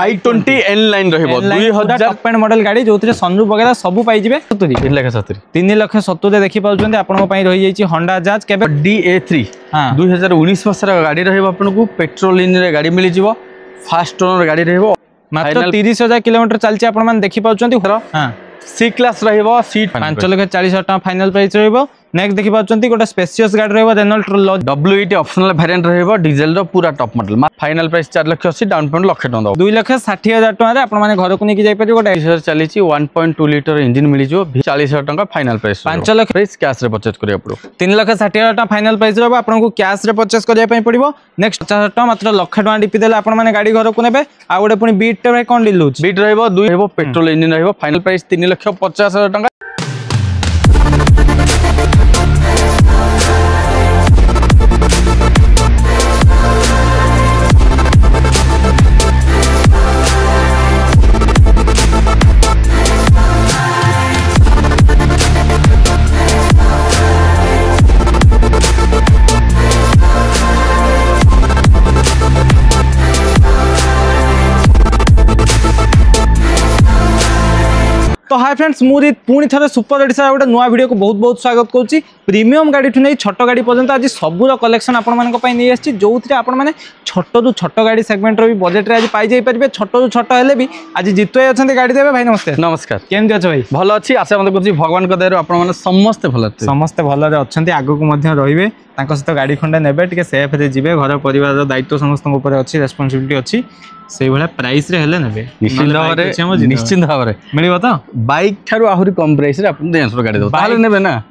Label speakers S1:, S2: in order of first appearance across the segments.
S1: i20 N line रहिबो 2000
S2: top and model गाड़ी जोथिरे sunroof वगैरह सब पाई जिवे 3,70,000 देखि पाउछन्ते आपन पई रहि जाईची होंडा जाज केबे
S1: DA3 2019 मसरा गाड़ी रहिबो आपन को पेट्रोल इंजन रे गाड़ी मिली जिवो फास्ट ओनर गाड़ी रहिबो
S2: मात्र 30,000 किलोमीटर चलची आपन मान देखि पाउछन्ते हां
S1: सी क्लास रहिबो सीट
S2: 5,40,000 टका फाइनल प्राइस रहिबो नेक्स्ट देखि पाउछन्ती गोटा स्पेशियस गाड़ी रहिबो रेनॉल्ट
S1: WET ऑप्शनल वेरिएंट रहिबो डीजल रो पूरा top model final price 4,80,000 down payment 1,00,000 टका
S2: 2,60,000 टका रे आपन माने घर को नेकी जाई परिबो गोटा
S1: 20,000 चलीची 1.2 लीटर इंजन मिली जो 40,000 टका final price
S2: 5 lakh
S1: price cash रे परचेज करिया पड़ो
S2: 3,60,000 टका फाइनल प्राइस रहबो आपन को कैश रे परचेज करिया पई पड़िबो नेक्स्ट 50,000 टका मात्र 1,00,000 टका डीपी देले आपन माने गाड़ी घर को नेबे आ गोटे पुनी बीट रे कोन डील होची
S1: बीट रहबो 2 रहबो पेट्रोल इंजन रहबो फाइनल प्राइस 3,50,000 टका
S2: तो हाय फ्रेंड्स मुझे पुणी थे सुपर ओडिशा गोटे नुआ वीडियो को बहुत बहुत स्वागत करुँची प्रीमियम गाड़ी ठू नहीं छोट गाड़ी पर्यंत आज सबूर कलेक्शन आपंपाई जो थे आपने छोट रु छोट गाड़ी सेगमेंट भी बजेट आज पाई पारे छोट रु छोट हेले भी आज जीतु भाई अच्छा गाड़ी देवे भाई नमस्ते
S1: नमस्कार
S2: केमती अच्छे भाई
S1: भल अच्छी आशा मत कर भगवान दयार आप समस्ते भल
S2: समस्ते भल अच्छा आगक रे सहित गाड़ी खंडे ने टे सेफ रे जीवे घर परिवार दायित्व समस्त अच्छी रेस्पॉन्सिबिलिटी अच्छी से भाई प्राइस रे हेले नेबे
S1: निश्चिंत भाव में
S2: मिलिबो तो
S1: बाइक ठारू आहुरी कम प्राइस रे आपन देंसर गाड़ी दो ताले नेबे ना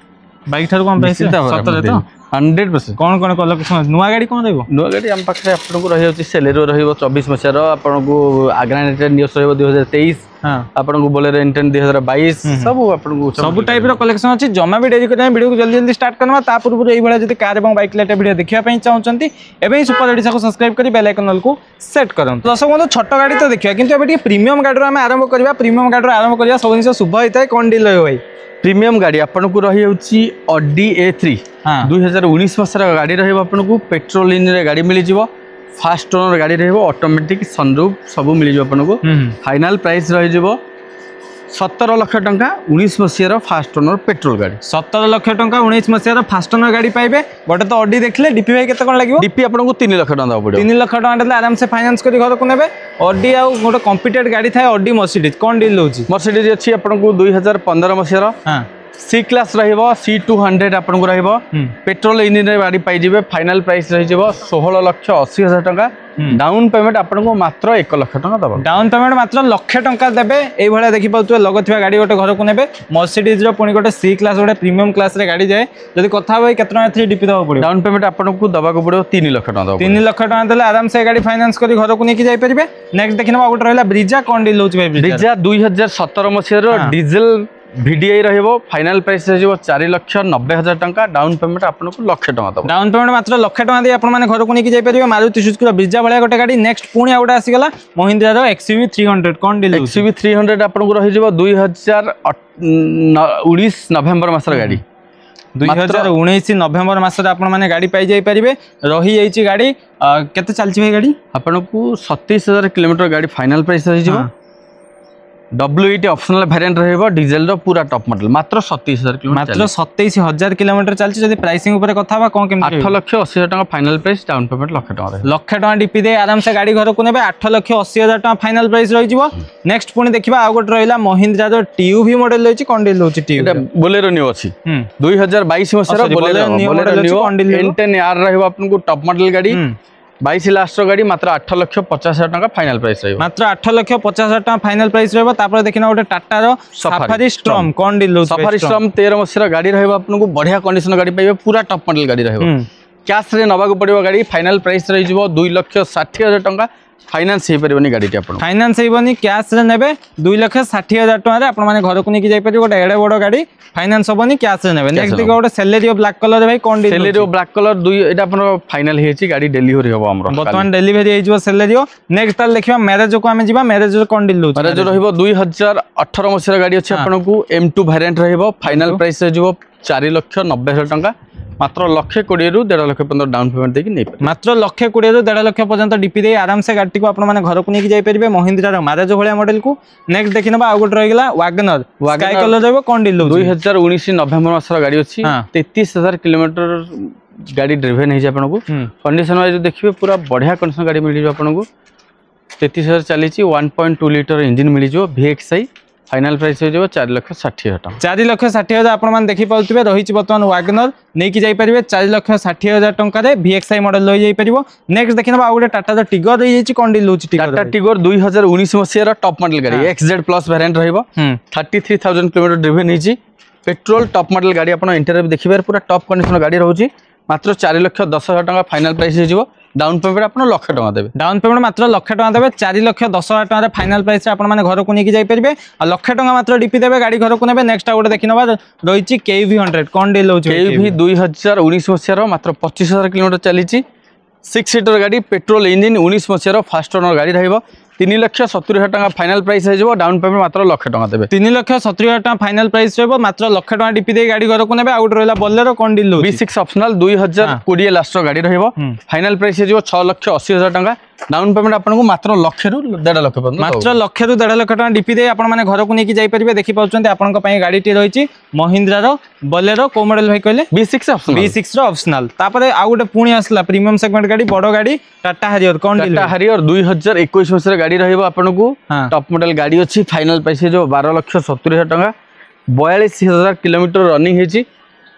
S2: बाइक ठारू कम प्राइस सतरे तो
S1: 100%
S2: कौन कौन कलेक्शन नुआ गाड़ी कौन देबो
S1: नुआ गाड़ी हम पाखरे आपन को रहि होची सेलेरो रहिबो 24 मसिया रो आपन को आग्रानेट न्यूज रहिबो 2023 हां आपन को बोलेरो इंटेन 2022 सब आपन को
S2: सब टाइप रो कलेक्शन अछि जमा भी डेरी करते वीडियो को जल्दी जल्दी स्टार्ट करबा ता पूर्व एई बडा जति कार एवं बाइक लेटे वीडियो देखिया पई चाहउचंती एबे ही सुपर ओडिशा को सब्सक्राइब करी बेल आइकन को सेट करन दर्शक बंधु छोट गाड़ी तो देखिया किंतु एबे प्रीमियम गाड़ी रो हम आरंभ करबा प्रीमियम गाड़ी रो आरंभ करबा सब जिंस शुभ होइताय कोन डील होय भाई
S1: प्रीमियम गाड़ी आपन को रही होची Audi A3 2019 मसरा गाड़ी रहिबो आपन को पेट्रोल इंजन रे गाड़ी मिली जिवो फास्ट ओनर गाड़ी रहिबो ऑटोमेटिक सनरूफ सब मिली जिवो आपन को फाइनल प्राइस रहि जिवो 17 लाख टंका 19 मसिया फास्ट ओनर पेट्रोल गाड़ी 17
S2: लाख टंका 19 मसिया फास्ट ओनर गाड़ी पाइबे गोटे तो Audi देखले डीपी भाई केते कोन लागिवो
S1: डीपी आपन को 3 लाख टंका पड़ो
S2: 3 लाख टंका देले आराम से फाइनेंस करी घर को नेबे Audi आ गोटे कॉम्पिटेड गाड़ी थाए Audi मर्सिडीज कोन डील होची
S1: मर्सिडीज अछि आपन को 2015 मसिया हां सी क्लास रहिबो C200 आपन को रहिबो पेट्रोल इंजन रे गाड़ी पाई जिवे फाइनल प्राइस रहि जिवो 16,80,000 टका डाउन पेमेंट आपन को मात्र 1 लाख टका दबो
S2: डाउन पेमेंट मात्र 1,00,000 टका देबे एई भले देखि पाउतबे लगथिबा गाड़ी गोटे घर को नेबे मर्सिडीज रो पुनी गोटे सी क्लास गोटे प्रीमियम क्लास रे गाड़ी जाय जदी कथा होय केतना 3 डीपी दबो पड़ो
S1: डाउन पेमेंट आपन को दबा को पड़ो 3 लाख टका दबो
S2: 3 लाख टका देले आराम से गाड़ी फाइनेंस करी घर को नेकी जाय परिबे नेक्स्ट देखिनबा गोटे रहला ब्रिजा कोन डील होची भाई
S1: ब्रिजा 2017 मसिया रो डीजल VDI रहिबो फाइनल प्राइस रहिबो 4,90,000 टंका डाउन पेमेंट आपन को 1,00,000 टका दबो
S2: डाउन पेमेंट मात्र 1,00,000 टका दे आपन माने घर को नेकी जाय परिबे मारुति सुजुकी रो ब्रिजा भलिया गोटे गाड़ी नेक्स्ट पुणी आउटा आसी गला महिंद्रा रो XUV 300 कोन डील
S1: XUV 300 आपन को रहि जिवो 2019 नवंबर मासर गाड़ी
S2: 2019 नवंबर मासरे आपण माने गाड़ी पाई जाई परिबे रही जाईची गाड़ी केते चलची भाई गाड़ी
S1: आपन को 27,000 किलोमीटर गाड़ी फाइनल प्राइस रहि जिवो WET ऑप्शनल वेरिएंट रहिबो डीजल रो पूरा टॉप मॉडल मात्र 27,000 किलोमीटर
S2: मात्र 27,000 किलोमीटर चलची जदी प्राइसिंग ऊपर कथा बा कोन केम
S1: 8,80,000 टका फाइनल प्राइस डाउन पेमेंट 1,00,000 टका
S2: 1,00,000 टका डीपी दे आराम से गाड़ी घर को नेबे 8,80,000 टका फाइनल प्राइस रहि जिवो नेक्स्ट पुनी देखिबा आ गोट रहिला महिंद्रा रो TUV मॉडल होची कोन डील होची TUV
S1: एटा बोलेरो न्यू अछि 2022 मसरा बोलेरो न्यू N10R रहिबो आपन को टॉप मॉडल गाड़ी 22 लास्ट गाड़ी मात्र 8,50,000 टका फाइनल प्राइस रहिबो
S2: मात्र 8,50,000 टका फाइनल प्राइस रहबो तापर देखिना गोटे टाटा रो सफारी स्टॉर्म कोन डील होची
S1: सफारी स्टॉर्म 13 मसिया गाड़ी रहबो आपन को बढ़िया कंडीशन गाड़ी पाइबे पूरा टॉप मॉडल गाड़ी रहबो कैश रे नबा को पड़िबो गाड़ी फाइनल प्राइस रहि जिवो 2,60,000 टका फाइनेंस हे परबनी गाड़ी टे आपण
S2: फाइनेंस हेबनी कैश रे नेबे 2,60,000 टका रे आपण माने घर को नेकी जाय परिबो गोटे एडे बडो गाड़ी फाइनेंस होबनी कैश रे नेबे नेक्स्ट देखो गोटे सेलेरियो ब्लैक कलर भाई कोन डील
S1: सेलेरियो ब्लैक कलर दुई एटा आपण फाइनल हेची गाड़ी डिलीवरी होबो हमरो
S2: वर्तमान डिलीवरी हे जिवो सेलेरियो नेक्स्ट ताल देखिबा मैरेज को हमें जिबा मैरेज कोन डील होची
S1: मैरेज रहइबो 2018 मसिया गाड़ी अछि आपण को M2 वेरिएंट रहइबो फाइनल प्राइस रे जिवो 4,90,000 टका मात्र 1,20,000 ରୁ 1.5 लाख पर्यंत डाउन पेमेंट देकी नहीं
S2: मात्र 1,20,000 ରୁ 1.5 लाख पर्यंत डीपी दे आराम से गाड़ी को आपण माने घर को नहीं जाई परिबे महिंद्रा रो मारेज भलिया मॉडल को। नेक्स्ट देखि नबा आ गुट रह गेला वैगनर स्काई कलर रहबो कोन डील
S1: 2019 नवंबर मास रो गाड़ी अछि 33,000 किलोमीटर गाड़ी ड्रिवन है आपन को कंडीशन वाइज देखिए पूरा बढ़िया कंडीशन गाड़ी मिल आपन को 33,000 चली 1.2 लीटर इंजन मिल जो VXI फाइनल प्राइस हो 4,60,000 टका
S2: 4,60,000 आपण मान देखि पाउतबे रही छि वर्तमान वैगनर नहीं कि जाई परिबे 4,60,000 टंका रे VXI मॉडल लई जाई परिबो। नेक्स्ट देखिनबा आ गुटे टाटा जो टिगर रही जाई छि कोन डील होछि
S1: टाटा टिगर 2019 मसिया रा टॉप मॉडल गाड़ी XZ प्लस वेरिएंट रहइबो 33,000 किलोमीटर ड्रिवन हिची पेट्रोल टॉप मॉडल गाड़ी आपण इंटीरियर देखिबार पूरा टॉप कंडीशन गाड़ी रहउछि मात्र 4,10,000 टका फाइनल प्राइस हो जिवो डाउन पेमेंट आपण 1 लाख टका देबे
S2: डाउन पेमेंट मात्र 1 लाख टका देबे 4,10,000 टका रे फाइनल प्राइस रे आपण माने घर को नहीं जाई परिबे आ 1 लाख टका मात्र डीपी देबे गाड़ी घर को नेबे। नेक्स्ट आ गुटे देखिनबा रही छि KV 100 कोन डील होछि
S1: KV 2019 मसिया रो मात्र 25,000 किलोमीटर चली 6 सीटर गाड़ी पेट्रोल इंजन 19 मसिया रो फास्ट ओनर गाड़ी रहइबो 3,70,000 टका फाइनल प्राइस हो डाउन पेमेंट मात्र 1 लाख टका देबे
S2: 3,70,000 टका फाइनल प्राइस रहबो मात्र 1 लाख टका डीपी दे गाड़ी घर को नेबे। आउट रहला बोलेरो कोन डील होछि
S1: V6 ऑप्शनल 2020 लास्ट रो गाड़ी रहइबो फाइनल प्राइस हो 6,80,000 टका डाउन पेमेंट आपन को मात्र 1 लाख रू 1.5 लाख पर्यंत
S2: मात्र 1 लाख रू 1.5 लाख टका डीपी दे आपण माने घर को नेकी जाई परिबे। देखि पाउछन्ते आपण को पई गाड़ी टी रहिछि महिंद्रा रो बोलेरो को मॉडल भाई कहले V6 रो ऑप्शनल तापरे आ गुटे पुणी आसला प्रीमियम सेगमेंट गाड़ी बड़ो गाड़ी टाटा हरियर कोन डील
S1: टाटा हरियर 2021 मसिया गाड़ी रहइबो आपन को टॉप मॉडल गाड़ी अछि फाइनल प्राइस जो 12,70,000 टका 42,000 किलोमीटर रनिंग हेछि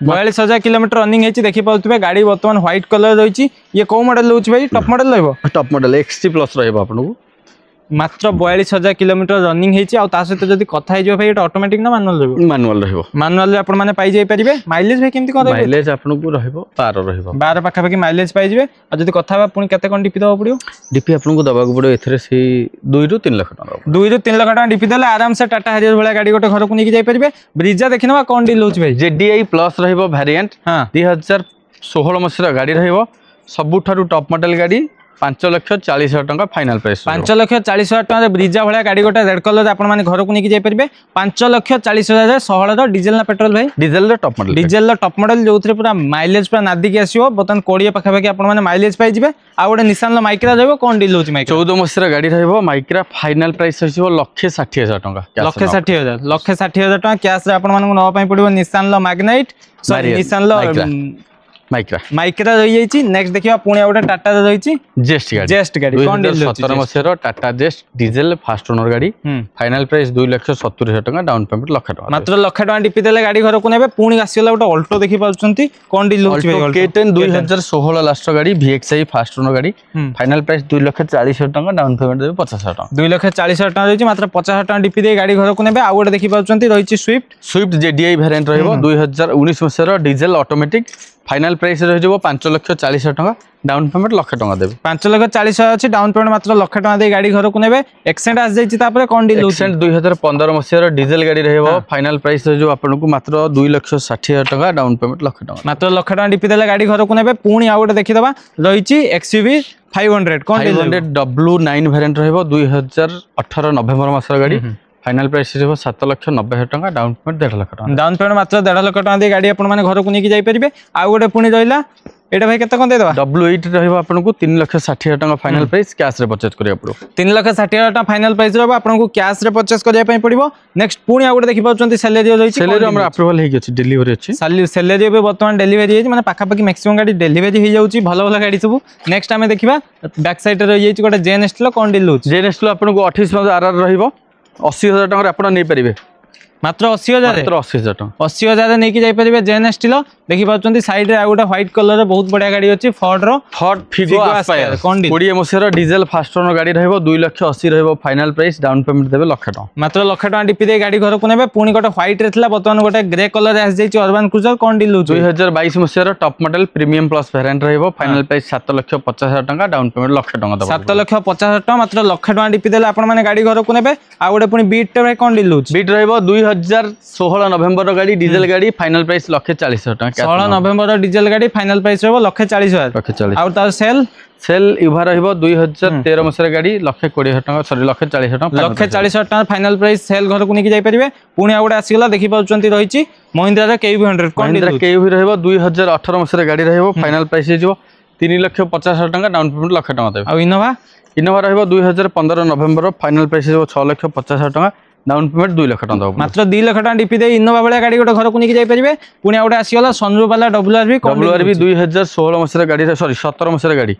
S2: 42,000 किलोमीटर रनिंग हेछि देखि पाउतबे गाड़ी वर्तमान व्हाइट कलर रहिछि ये को मॉडल होछि भाई टॉप मॉडल रहइबो
S1: टॉप मॉडल XT प्लस रहइबो आपन को
S2: मात्र 42,000 किलोमीटर रनिंग हेछि आ ता सहित जदी कथा हे जो भाई एटा ऑटोमेटिक ना मैनुअल रहइबो मैनुअल रे आपण माने पाई जाई परिबे। माइलेज भाई केमति कर
S1: माइलेज आपन को रहइबो 12
S2: पाखा पाखी माइलेज पाई जिवे आ जदी कथा बा पुनी केते कोन डीपी दबा पड़ियो
S1: डीपी आपन को दबा को पड़ियो एथरे से 2 ରୁ 3 लाख टका
S2: 2 ରୁ 3 लाख टका डीपी देले आराम से टाटा हरियर भला गाड़ी गोटे घर को नहीं जाई परिबे। ब्रिजा देखिनबा कोन डील होछि भाई
S1: JDI प्लस रहइबो वेरिएंट 2016 मसिया गाड़ी रहइबो सबुठारु टॉप मॉडल गाड़ी 5,40,000 टका फाइनल प्राइस
S2: 5,40,000 टका ब्रिजा भला गाड़ी गोटे रेड कलर आपण माने घर को नहीं जाई परिबे 5,40,000 रे 16 रो डीजल ना पेट्रोल भाई
S1: डीजल रो टॉप मॉडल
S2: जोथरे पूरा माइलेज पूरा नादी के आसीबो बतन 20 पाखा पाखी आपण माने माइलेज पाई जिवे आ गोटे निसान लो माइक्रा रहबो कोन डील होछि माइक्रा
S1: 14 मसिया गाड़ी रहबो माइक्रा फाइनल प्राइस होइबो 1,60,000 टका
S2: 1,60,000 टका कैश रे आपण माने को नवा पई पड़िबो निसान लो मैग्नाइट सॉरी निसान लो माइक्रा रही जाइछि। नेक्स्ट देखिबा पुणी आ गोटे टाटा रही छि जेस्ट गाड़ी कोन डील
S1: 17 मसिया Tata Zest diesel first owner गाड़ी फाइनल प्राइस 2,70,000 टका डाउन पेमेंट 1 लाख टका
S2: मात्र 1 लाख टका डीपी देले गाड़ी घर को नेबे। पुणी आसीला गोटे ऑल्टो देखि पाउछंती कोन डील होछि
S1: K10 2016 लास्ट गाड़ी VXI फास्ट ओनर गाड़ी फाइनल प्राइस 2,40,000 टका डाउन पेमेंट देबे 50,000 टका
S2: 2,40,000 टका रही मात्र 50,000 टका डीपी दे गाड़ी घर को नेबे। आ गोटे देखि पाउछंती रही स्विफ्ट
S1: JDI वेरिएंट रहइबो 2019 मसिया डीजल ऑटोमेटिक फाइनल प्राइस रही जो 5,40,000 टका डाउन पेमेंट 1 लाख टका देबे
S2: 5,40,000 अछि डाउन पेमेंट मात्र 1 लाख टका दे गाड़ी घर को नेबे। एक्सेंट आस जाइछि तापरे कोन डील
S1: एक्सेंट 2015 मसिया डीजल गाड़ी रहइबो फाइनल प्राइस जो आपन को मात्र 2,60,000 टका डाउन पेमेंट 1 लाख टका
S2: मात्र 1 लाख टका डीपी देले गाड़ी घर को नेबे। पुणी आ गोटे देखि दबा रहिछि XUV 500 कोन
S1: 500 W9 वेरिएंट रहइबो 2018 नवंबर मासर गाड़ी फाइनल प्राइस रहइबो 7,90,000 टका डाउन पेमेंट 1.5 लाख टका
S2: डाउन पेमेंट मात्र 1.5 लाख टका दे गाड़ी आपण माने घर को नहीं जाई परिबे। आ गोटे पुणी रहिला एटा भाई केते कोन दे दबा
S1: W8 रहइबो आपन को 3,60,000 टका फाइनल प्राइस कैश रे परचेज करिया पड़ो
S2: 3,60,000 टका फाइनल प्राइस रहबो आपन को कैश रे परचेज करिया पई पड़िबो। नेक्स्ट पुणी आ गोटे देखि पाउछंती सैलरी रहिछि
S1: सैलरी हमर अप्रूवल हे गेछि डिलीवरी अछि
S2: सैलरी बे वर्तमान डिलीवरी हे माने पाखा पाखी मैक्सिमम गाड़ी डिलीवरी हे जाउछि भलो भलो गाड़ी सब। नेक्स्ट हमें देखिबा बैक साइड रे रहि जाइछि गोटे जेनेस्टलो कोन डील होछि
S1: जेनेस्टलो आपन को 28 RR रहइबो 80,000 टका आपन नै परिबे
S2: मात्र 80,000 80,000 नहीं जाई परिबे जेन स्टील देखि पाउछंती साइड रे आ गोटा व्हाइट कलर रे बहुत बढ़िया गाड़ी अछि फोर्ड फिगो एस्पायर
S1: 20 मसिया डीजल फास्ट ओनर गाड़ी रहइबो 2,80,000 रहइबो फाइनल प्राइस डाउन पेमेंट देबे 1 लाख टका
S2: मात्र 1 लाख टका डीपी दे गाड़ी घर को नेबे। पुणी गोटे व्हाइट रे थिला बर्तमान गोटे ग्रे कलर रे आस जाइछि अर्बन क्रूजर कोन डील होछि
S1: 2022 मसिया top model premium plus variant रहइबो फाइनल प्राइस 7,50,000 टका डाउन पेमेंट 1 लाख टका देबो
S2: 7,50,000 टका मात्र 1 लाख टका डीपी देले आपण माने गाड़ी घर को नेबे। आ गोटे पुणी बीट टे भाई कोन डील होछि
S1: बीट रहइबो 2016 नवंबर गाड़ी डीजल गाड़ी फाइनल प्राइस 1,40,000 टका
S2: 16 नवेम्बर डिजेल गाड़ी फाइनल प्राइस रहबो 1,40,000
S1: 1,40,000
S2: और तार सेल
S1: युवा रहबो 2013 मसर गाड़ी 1,20,000 टका सॉरी 1,40,000 टका
S2: 1,40,000 टका फाइनल प्राइस सेल घर को नेकी जाई परिबे पुणी आउडा आसीगला देखि पाउचंती रहिची महिंद्रा रे केवी 100
S1: महिंद्रा केवी रहबो 2018 मसर गाड़ी रहबो फाइनल प्राइस जो 3,50,000 टका डाउन पेमेंट 1,00,000 टका देबे
S2: और इनोवा
S1: रहबो 2015 नवेम्बर फाइनल प्राइस जो 6,50,000 टका डाउन पेमेंट 2,00,000 टका दबो
S2: मात्र 2,00,000 टका डीपी दे इनोवा वाला गाड़ी गोटे घर को नेकी जाई परिबे पुणी आउडा आसीगला सनरूफ वाला डब्ल्यूआरवी
S1: 2016 मसर गाड़ी सॉरी 17 मसर गाड़ी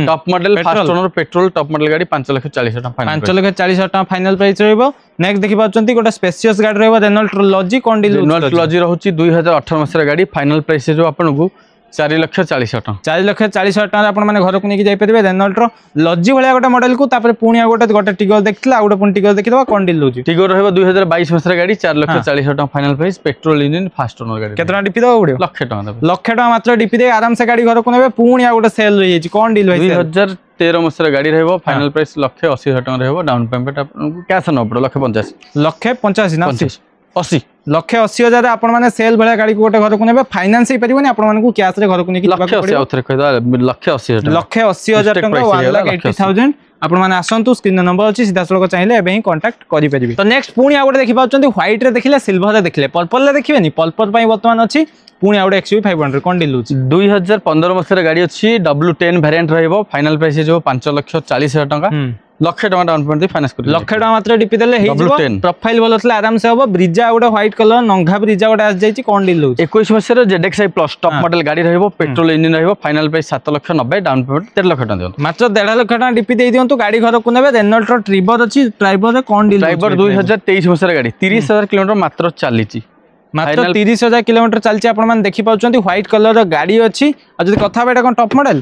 S1: top model fast owner petrol top model गाड़ी 5,40,000 टका फाइनल
S2: 5,40,000 टका फाइनल प्राइस रहबो नेक्स्ट देखि पाउचंती गोटे स्पेशियस गाड़ी रहबो रेनॉल्ट लॉजी कोन डील
S1: रेनॉल्ट लॉजी रहउची 2018 मसर गाड़ी फाइनल प्राइस जो आपन को 4,40,000 टका
S2: 4,40,000 टका आपण माने घर को नेकी जाई परिबे रेनॉल्ट रो लॉजी भलिया गोटे मॉडल को तापर पुणी गोटे टिगर देखथिला गोटे पुणी टिगर देखिदबा कोन डील लॉजी
S1: टिगर रहबो 2022 मसर गाड़ी 4,40,000 टका final price petrol engine fast owner गाड़ी
S2: केतना डीपी दबो पड़ियो
S1: 1,00,000 टका देबे
S2: 1,00,000 टका मात्र डीपी दे आराम से गाड़ी घर को नेबे पुणी गोटे सेल रही छै कोन डील भाई
S1: 2013 मसर गाड़ी रहबो फाइनल प्राइस 1,80,000 टका रहबो डाउन पेमेंट आपन कैश न पड़ो
S2: 1,85,000 ना
S1: 80
S2: 1,80,000 आपण माने सेल भलिया गाड़ी को गोटे घर को नेबे फाइनेंस ही परिबोनी आपण मानकू कैश रे घर को नेकी
S1: 1,80,000 आउथरे कहदा 1,80,000
S2: 1,80,000 टका 1,80,000 आपण माने आसंतु स्क्रीन नंबर अछि सीधा सळक चाहिले एबे ही कांटेक्ट करि परिबे तो नेक्स्ट पुणी आ गोटे देखि पाउचंती व्हाइट रे देखिले सिल्वर रे देखिले पर्पल रे देखिबेनी पर्पल पई वर्तमान अछि पुणी आ गोटे XUV 500 कोन डील होछि
S1: 2015 मसर गाड़ी अछि W10 वेरिएंट रहइबो फाइनल प्राइस जो 5,40,000 टका 1,00,000 टका डाउन पेमेंट फाइनेंस कर
S2: 1,00,000 टका मात्र डीपी देले हे जिवो प्रोफाइल बोल थला आराम से होबो ब्रिजा गोटे व्हाइट कलर नंगा ब्रिजा गोटे आस जाईची कोन डील होछि
S1: 21 मसर ZX-i प्लस टॉप मॉडल गाड़ी रहइबो पेट्रोल इंजन रहइबो फाइनल प्राइस 7,90,000 डाउन पेमेंट 13,00,000 टका दियंतु
S2: मात्र 1,50,000 टका डीपी देई दियंतु गाड़ी घर को नेबे रेनॉल्ट रो ट्रिबर अछि ड्राइवर रे कोन डील
S1: ड्राइवर 2023 मसर गाड़ी 30,000 किलोमीटर मात्र चलीची
S2: मात्र 30,000 किलोमीटर चलची आपण मान देखि पाउचंती व्हाइट कलर रो गाड़ी अछि आ जदी कथा बेटा कोन टॉप मॉडल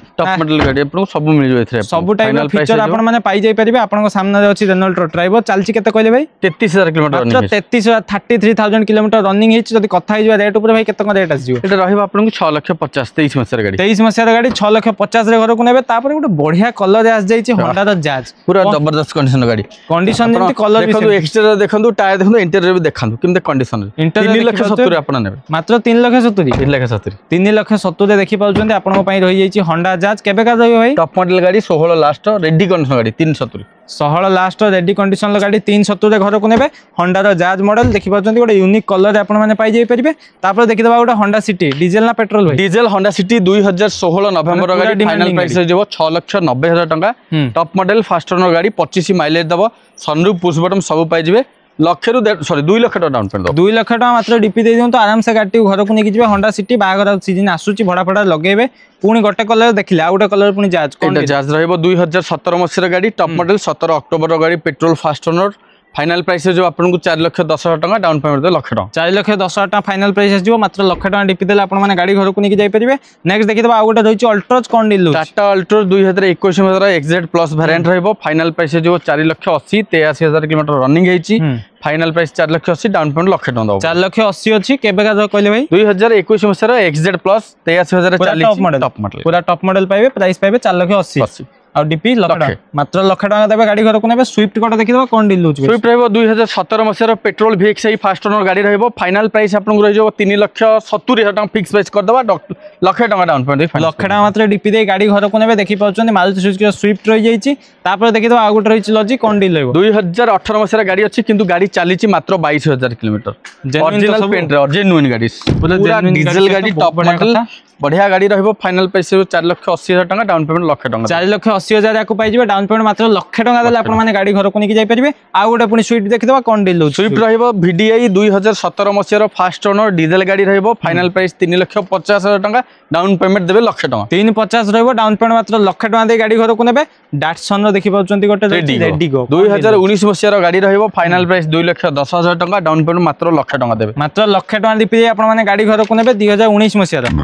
S1: गाड़ी आपन सब मिल जो एथरे
S2: सब टाइप रो फीचर आपण माने पाई जाई परिबे आपण को सामने रे अछि रेनॉल्ट रो ड्राइवर चलची केते कहले भाई
S1: 33,000 किलोमीटर
S2: मात्र 33,000 किलोमीटर रनिंग हिच जदी कथा हिजबा रेट ऊपर भाई केते को रेट आसी
S1: एटा रहबा आपण को 6,50,000 23 मसर गाड़ी
S2: 23 मसर गाड़ी 6,50,000 रे घर को नेबे तापर गोटे बढ़िया कलर रे आस जाई छी होंडा रो जाज
S1: पूरा जबरदस्त कंडीशन गाड़ी
S2: कंडीशन जेंति कलर
S1: देखो एक्सटीरियर देखंतु टायर देखंतु इंटीरियर भी देखंतु किमते कंडीशन रे 3,70,000 आपण नेबे
S2: मात्र 3,70,000
S1: 3,70,000
S2: रे देखि पाउचंती आपण को पई रही जाई छी होंडा जाज केबे का रही भाई
S1: टॉप मॉडल गाड़ी 16 लास्ट रेडी कंडीशन गाड़ी 370
S2: 16 लास्ट रेडी कंडीशन गाड़ी 370 रे घर को नेबे होंडा रो जाज मॉडल देखि पाउचंती गोटे यूनिक कलर रे आपण माने पाई जाई परिबे तापर देखि दबा गोटे होंडा सिटी डीजल ना पेट्रोल भाई
S1: डीजल होंडा सिटी 2016 नवेम्बर गाड़ी फाइनल प्राइस जो 6,90,000 टका टॉप मॉडल फास्ट ओनर गाड़ी 25 माइलेज दबो सनरूफ पुश बटन सब पाई जिवे 2,00,000 टका डाउन पेमेंट
S2: 2,00,000 टका मात्र डीपी दे दियंतु आराम से गाड़ी घर को नेकी जिवे होंडा सिटी बागर सीजन आसुची भड़ा फड़ा लगेबे पुणी गोटे कलर देखिले आ गोटे कलर पुणी जाज कोन
S1: जाज रहइबो 2017 मसर गाड़ी टॉप मॉडल 17 अक्टोबर गाड़ी petrol first owner final price जो आपन को 4,10,000 टका डाउन पेमेंट दे 1,00,000 टका 4,10,000
S2: टका फाइनल प्राइस जो मात्र 1,00,000 टका डीपी देले आपन माने गाड़ी घर को नेकी जाई परिबे नेक्स्ट देखि दबा आ गोटे रहिछि अल्ट्रोज कोन डील
S1: टाटा अल्ट्रोज 2021 मसर XZ प्लस वेरिएंट रहइबो फाइनल प्राइस जो 4,80,000 83,000 किलोमीटर रनिंग हेछि फाइनल प्राइस 4,80,000 डाउन पेमेंट 1,00,000 टका दबो
S2: 4,80,000 अछि केबे का कहले भाई
S1: 2021 मसर XZ प्लस 83,040 टॉप मॉडल
S2: पूरा टॉप मॉडल पाइबे प्राइस पाइबे 4,80,000 और डीपी 1,00,000 मात्र 1,00,000 टका देबे गाड़ी घर को नेबे स्विफ्ट कोटा देखि दबा कोन डील होछि
S1: स्विफ्ट रहबो 2017 मसर पेट्रोल VXI फास्ट ओनर गाड़ी रहबो फाइनल प्राइस आपन को रहि जो 3,70,000 टका फिक्स प्राइस कर दबा 1,00,000 टका डाउन पेमेंट 1,00,000 टका मात्र डीपी दे गाड़ी घर को नेबे देखि पाउछन मारुति सुजुकी स्विफ्ट रहि जाईछि तापर देखि दबा आ गुट रहिछि लॉजी कोन डील रहबो 2018 मसर गाड़ी अछि किंतु गाड़ी चालीछि मात्र 22,000 किलोमीटर ओरिजिनल पेंट रे जेन्युइन गाड़ी पूरा डीजल गाड़ी टॉप मॉडल बढ़िया गाड़ी रहबो फाइनल प्राइस 4,80,000 टका डाउन पेमेंट 1,00,000 टका 4,80,000 याको पाइ जिबे डाउन पेमेंट मात्र 1,00,000 टका देले आपण माने गाड़ी घर को नेकी जाई परिबे आ गोटे पुनी स्विफ्ट देखि दबा कोन डील होछि स्विफ्ट रहबो VDI 2017 मसियर फास्ट ओनर डीजल गाड़ी रहबो फाइनल प्राइस 3,50,000 टका डाउन पेमेंट देबे 1,00,000 टका 3,50 रहबो डाउन पेमेंट मात्र 1,00,000 टका दे गाड़ी घर को नेबे डाटसन रो देखि पाउचंती गोटे रेडी गो 2019 मसियर गाड़ी रहबो फाइनल प्राइस 2,10,000 टका डाउन पेमेंट मात्र 1,00,000 टका देबे मात्र 1,00,000 टका दीपि आपण माने गाड़ी घर को नेबे 2019 मसियर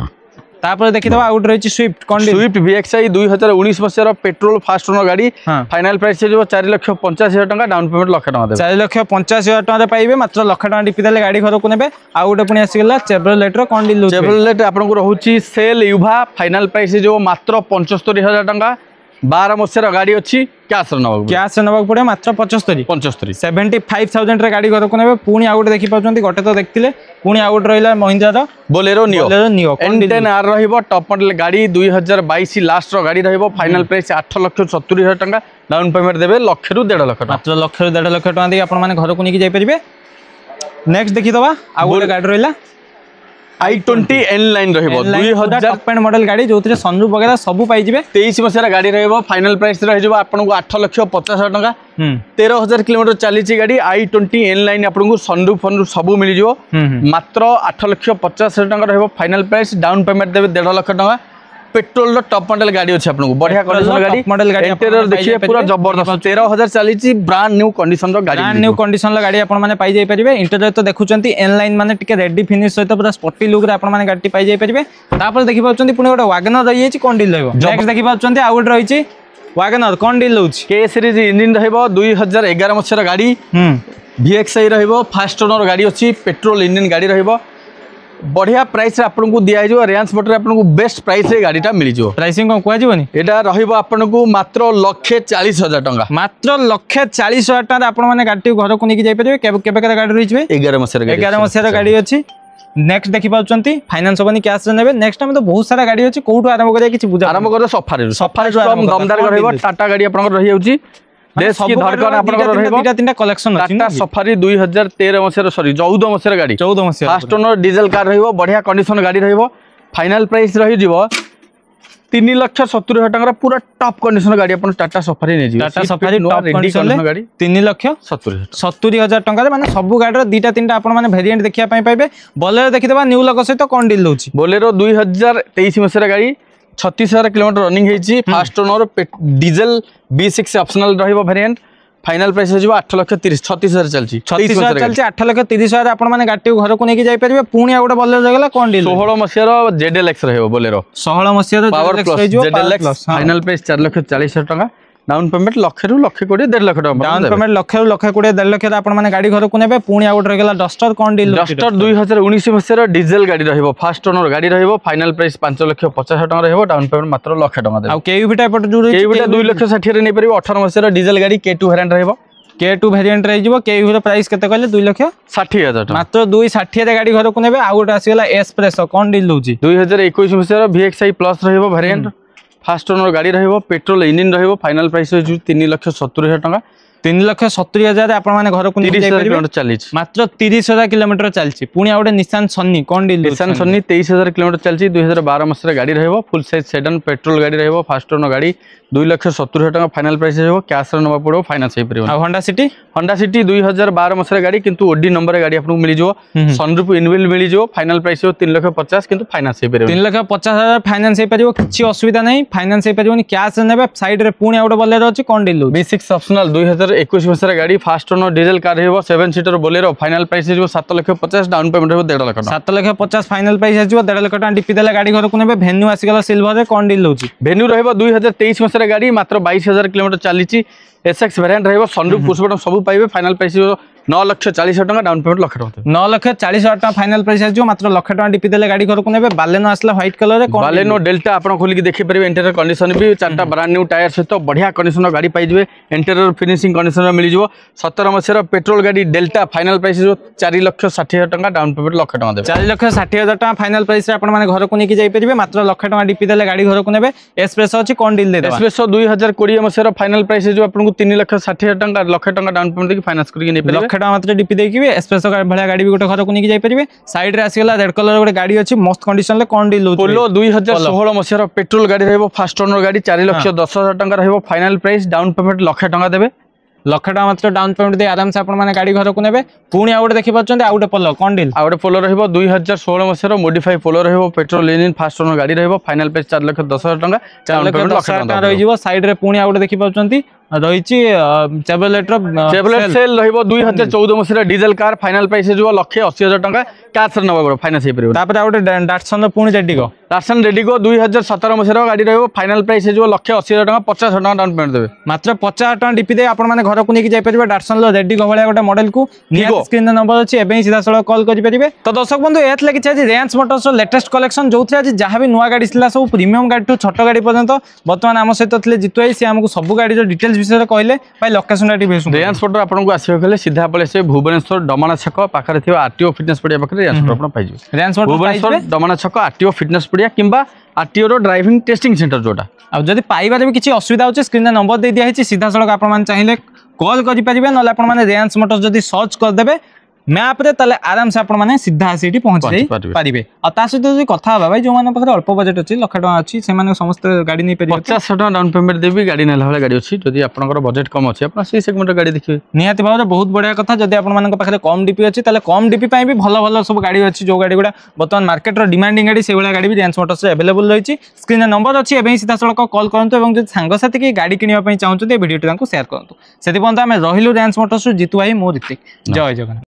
S1: तापर देखि दबा आउट रहिछि स्विफ्ट कोन स्विफ्ट VXI 2019 मसियर पेट्रोल फास्ट ओनर गाड़ी फाइनल प्राइस जो 4,85,000 टका डाउन पेमेंट 1,00,000 टका देबे 4,85,000 टका पाइबे मात्र 1,00,000 टका दीपि देले गाड़ी घर को नेबे आ गोटे पुनी आसी गेला चेवरलेट रो कोन डील चेवरलेट आपण को रहउछि सेल युवा फाइनल प्राइस जो मात्र 75,000 टका 12 मसीहार गाड़ी अच्छी कैश
S2: कैश नवाक पड़े मात्र 75 75,000 रे गाड़ी घर को नेबे पुणी आ गोटे देखि पाउछंती गोटे तो देखथिले पुणी आ गोटे रहिला Mahindra
S1: Bolero neo N10 R रहिबो टॉप मॉडल गाड़ी 2022 लास्ट रो गाड़ी रहिबो फाइनल प्राइस 8,70,000 टंका डाउन पेमेंट देबे लाख रु 1.5 लाख
S2: मात्र लाख रु 1.5 लाख टंका दे आपण माने घर को नेकी जाई परिबे। नेक्स्ट देखि दबा आ गोटे गाड़ी रहिला
S1: i20 N9 रहिबो 2000
S2: टॉप एंड मॉडल गाड़ी जोथिरे सनरूफ वगैरह सब पाई जिवे
S1: 23 मसीहार गाड़ी रहिबो फाइनल प्राइस रहि जिवो आपन को 8,50,000 टंका 13,000 किलोमीटर चलीची गाड़ी i20 N9 आपन को सनरूफ फनरूफ सब मिल जिवो मात्र 8,50,000 टंका रहिबो फाइनल प्राइस डाउन पेमेंट देबे 1.5 लाख टंका पेट्रोल रो टॉप मॉडल गाड़ी अछि आपन को बढ़िया कंडीशन गाड़ी
S2: मॉडल गाड़ी
S1: इंटीरियर देखिए पूरा जबरदस्त 13,000 चलीची ब्रांड न्यू कंडीशन रो गाड़ी
S2: ब्रांड न्यू कंडीशन रो गाड़ी आपण माने पाई जाई परिबे। इंटीरियर तो देखुचंती N9 माने टिके रेडी फिनिश सहित पूरा स्पोर्टी लुक रे आपण माने गाड़ी पाई जाई परिबे। तापर देखि पाउचंती पुनी गोटे वैगनर रही छि कोन डील रहबो। नेक्स्ट देखि पाउचंती आ गोटे रही छि वैगनर कोन डील लउछि
S1: के सीरीज इंजन रहबो 2011 मसीहार गाड़ी VXI रहबो फास्ट ओनर गाड़ी अछि पेट्रोल इंजन गाड़ी रहबो बढ़िया प्राइस रे आपन को दिया जो रेंज मोटर आपन को बेस्ट प्राइस रे गाड़ीटा मिल जो
S2: प्राइसिंग को कुआ जीवनी
S1: एटा रहबो आपन को मात्र 1,40,000 टंका
S2: मात्र 1,40,000 टंका आपन माने गाड़ी घर को नेकी जाई परिबे केबे केबे गाड़ी रही छै
S1: 11 मसीहार
S2: गाड़ी अछि। नेक्स्ट देखि पाउचंती फाइनेंस होबनी कैश रे नेबे। नेक्स्ट हम तो बहुत सारा गाड़ी अछि कोठु आरंभ करिया किछि बुझा
S1: आरंभ कर सफारी कम दमदार रहबो टाटा गाड़ी आपन रही होउची देश की धड़कन आपन रहबो
S2: तीटा तीनटा कलेक्शन अछि
S1: टाटा सफारी 2013 मसीहार सॉरी 14 मसीहार गाड़ी
S2: 14 मसीहार
S1: फास्ट ओनर डीजल कार रहबो बढ़िया कंडीशन गाड़ी रहबो फाइनल प्राइस रही जिवो 3,70,000 टंका पूरा टॉप कंडीशन गाड़ी अपन टाटा सफारी ने जिवो
S2: टाटा सफारी टॉप कंडीशन गाड़ी 3,70,000 टंका रे माने सब गाड़ी रो दीटा तीनटा आपण माने वेरिएंट देखिया पई पाइबे। बोलेरो देखि देबा न्यू लोगो सहित कोन डील होउची
S1: बोलेरो 2023 मसीहार गाड़ी 36,000 किलोमीटर रनिंग हेची fast owner diesel B6 optional रहबो वेरिएंट फाइनल प्राइस हो 8,36,000 चलची
S2: 36,000 चलची 8,30,000 आपण माने गाड़ी घर को नेकी जाई परिबे। पुणी आ गोटे बोलेरो जगला कोन डील
S1: 16 मसीहार ZLX रहबो बोलेरो
S2: 16 मसीहार
S1: ZLX फाइनल प्राइस 4,40,000 टंका डाउन पेमेंट लाख रु 1,20,000 1.5 लाख टंका
S2: डाउन पेमेंट लाख रु 1,20,000 1.5 लाख आपण माने गाड़ी घर को नेबे। पुणी आ गोटे रहला डस्टर कोन डील
S1: डस्टर 2019 मसीहार डीजल गाड़ी रहबो फास्ट ओनर गाड़ी रहबो फाइनल प्राइस 5,50,000 टंका रहबो डाउन पेमेंट मात्र 1 लाख टंका दे।
S2: आ केयूबी टाइप जुड़
S1: केयूबी 2,60,000 रे नै परिबो 18 मसीहार डीजल गाड़ी K2 वेरिएंट रहबो
S2: K2 वेरिएंट रही जिवो केयूबी रो प्राइस केते कहले 2,60,000 टंका
S1: मात्र
S2: 2,60,000 रे गाड़ी घर को नेबे। आ गोटे आसीगला एस्प्रेसो कोन डील होउची
S1: 2021 मसीहार VXI प्लस रहबो वेरिएंट फास्ट ओनर गाड़ी रहबो पेट्रोल इंजन रहबो फाइनल प्राइस हो 3,70,000 टंका
S2: 3,70,000 आपण माने घर को नेकी जाई परिबे
S1: चलीची
S2: मात्र 30,000 किलोमीटर चलची। पुणी आ गोटे निसान सन्नी कोन डील
S1: निसान सन्नी 23,000 किलोमीटर चलची 2012 मसीहार गाड़ी रहबो फुल साइज सेडान पेट्रोल गाड़ी रहबो फास्ट ओनर गाड़ी 2,70,000 टंका फाइनल प्राइस रहबो कैश रे नबा पड़ो फाइनेंस हे परिबो।
S2: आ होंडा सिटी
S1: 2012 मसीहार गाड़ी किंतु ओडी नंबर गाड़ी आपन मिल जो सनरूफ इनबिल मिल जो फाइनल प्राइस हो 3,50,000 किंतु फाइनेंस हे परिबो
S2: 3,50,000 फाइनेंस हे परिबो किछि असुविधा नै फाइनेंस हे परिबोनी कैश रे नेबे। साइड रे पुणी आ गोटे बोलेरो अछि कोन डील
S1: B6 ऑप्शनल 2021 मसीहार गाड़ी फास्ट ओनर डीजल कार रहबो 7 सीटर बोलेरो फाइनल प्राइस हो 7,50,000 डाउन पेमेंट हो 1.5 लाख
S2: 7,50,000 फाइनल प्राइस हो 1.5 लाख टका डीपी देला गाड़ी घर को नेबे। वेन्यू आसीगला सिल्वर रे कोन डील होउची
S1: वेन्यू रहबो 2023 मसीहार गाड़ी मात्र 22,000 किलोमीटर चलीची SX वेरिएंट रहबो सनरूफ पुश बटन सब पाइबे फाइनल प्राइस 9,40,000 टंका डाउन पेमेंट 1 लाख टंका
S2: 9,40,000 टंका फाइनल प्राइस आजो मात्र 1 लाख टंका डीपी देले गाड़ी घर को नेबे। बालेनो आसला व्हाइट कलर रे
S1: बालेनो डेल्टा आपण खोली के देखि परिबे इंटीरियर कंडीशन भी चारटा ब्रांड न्यू टायर सहित बढ़िया कंडीशन गाड़ी पाइ जिवे इंटीरियर फिनिशिंग कंडीशन मिल जिवो 17 मसीहार पेट्रोल गाड़ी डेल्टा फाइनल प्राइस 4,60,000 टंका डाउन पेमेंट 1 लाख टंका देबे
S2: 4,60,000 टंका फाइनल प्राइस रे आपण माने घर को नेकी जाई परिबे मात्र 1 लाख टंका डीपी देले गाड़ी घर को नेबे। एस्प्रेसो अछि कोन डील दे देबा
S1: एस्प्रेसो 2020 मसीहार फाइनल प्राइस जो आपण को 3,60,000 टंका 1 लाख टंका डाउन पेमेंट देके फाइनेंस करके नै परिबे 1
S2: लाख टंका मात्र डीपी देकी एस्प्रेसो भलिया गाड़ी भी गोटे घर को नेकी जाई परिबे। साइड रे आसीगला रेड कलर गोटे गाड़ी अछि मस्त कंडीशन ले कोन डील होउची
S1: पोलो 2016 मसीहार पेट्रोल गाड़ी रहबो फास्ट ओनर गाड़ी 4,10,000 टंका रहबो final price down payment 1 lakh टंका देबे
S2: 1 लाख टंका मात्र डाउन पेमेंट दे आराम से आपण माने गाड़ी घर को नेबे। पुणी आ गोटे देखि पाछन आ गोटे पोलो कोन डील
S1: आ गोटे पोलो रहबो 2016 मसीहार मॉडिफाई पोलो रहबो पेट्रोल इंजन फास्ट ओनर गाड़ी रहबो फाइनल प्राइस 4,10,000 टंका
S2: 4,10,000 टंका रहि जिवो। साइड रे पुणी आ गोटे देखि पाछन रही
S1: चेवलेट सेल रहिबो 2014 मसिया डीजल कार फाइनल प्राइस जो 1,80,000 टका कैश रे नबा फाइनांस हे परिबो
S2: तापर आउट डाटसन पुणी जेडिको
S1: डाटसन रेडिको 2017 मसिया गाड़ी रहिबो फाइनल प्राइस जो 1,80,000 टका 50,000 टका डाउन पेमेंट देबे
S2: मात्र 50,000 टका डीपी दे आपण माने घर को नेकी जाय परिबे डाटसन लो रेडिको भलिया गोटे मॉडल को निया स्क्रीन नंबर अछि एबे सीधा सळ कॉल करि परिबे। तो दर्शक बंधु एत लागि छै रेंज मोटर्स रो लेटेस्ट कलेक्शन जो आज जहाँ भी नुआ गाड़ी थिला सब प्रीमियम गाड़ी छोट गाड़ी पर्यंत बर्तमान आम सहित थे जितु भाई सी आमको सब गाड़ी डिटेल्स विषय कहले भाई लोकेशन
S1: रेंज मोटर आपको आसवे कहले सीधा पड़े भुवनेश्वर डमाणा छक पाखे थी आरटीओ फिटनेस पड़िया पाखे रेंज मोटर आप पाइबे
S2: रेंज मोटर
S1: भुवनेश्वर डमाणा छक आरटीओ फिटनेस पड़िया किंबा आरटीओ रो ड्राइविंग टेस्टिंग सेंटर जोटा
S2: अब जब पाइबार भी किसी असुविधा होचे स्क्रीन नंबर दे दिया है सीधा सड़क आप चाहिए कॉल करि परिबे न आपने रेंज मोटर जदि सर्च करदेबे मैप रे तले आराम से आपण माने सीधा आसी पहुंच जाई पारिबे आ ता सहित जो कथा हबा भाई जो माने पाखरे अल्प बजेट अछि लाख टका अछि से माने समस्त गाड़ी नै परिबे
S1: 50,000 टका डाउन पेमेंट देबी गाड़ी नेला वाला गाड़ी अछि जदि आपनकर बजेट कम अछि आपण से सेगमेंट गाड़ी देखिबे
S2: निहाती भाव बहुत बढ़िया कथा जदि आपण मानक पाखरे कम डीपी अछि तले कम डीपी पई भी भलो भलो सब गाड़ी अछि जो गाड़ी गुडा वर्तमान मार्केट रो डिमांडिंग गाड़ी से वाला गाड़ी भी रेंज मोटर्स रे अवेलेबल रहिछि स्क्रीन नंबर अछि एबे सीधा सड़क कॉल करंतु एवं जदि सांग साथी के गाड़ी किनिया पई चाहउछते वीडियो तांको शेयर करंतु सेति बंदा हमें रहिलु रेंज मोटर्स जितु भाई मो ऋतिक जय जगन्नाथ।